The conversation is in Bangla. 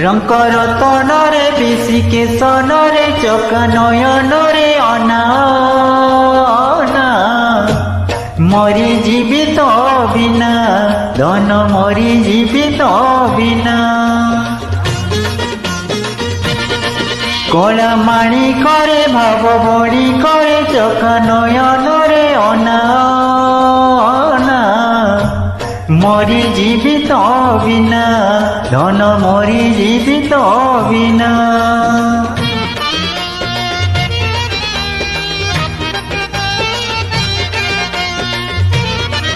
রঙ্কর তনরে বিশিকে সনরে চোখা নয়নরে অনা মরি জীবিত বিনা ধন মরি জীবিত বিনা কলা মাণি করে ভাব বড়ি করে চোখা নয়নরে অনা মরি জীবিত বিনা ধন মরি জীবিত বিনা।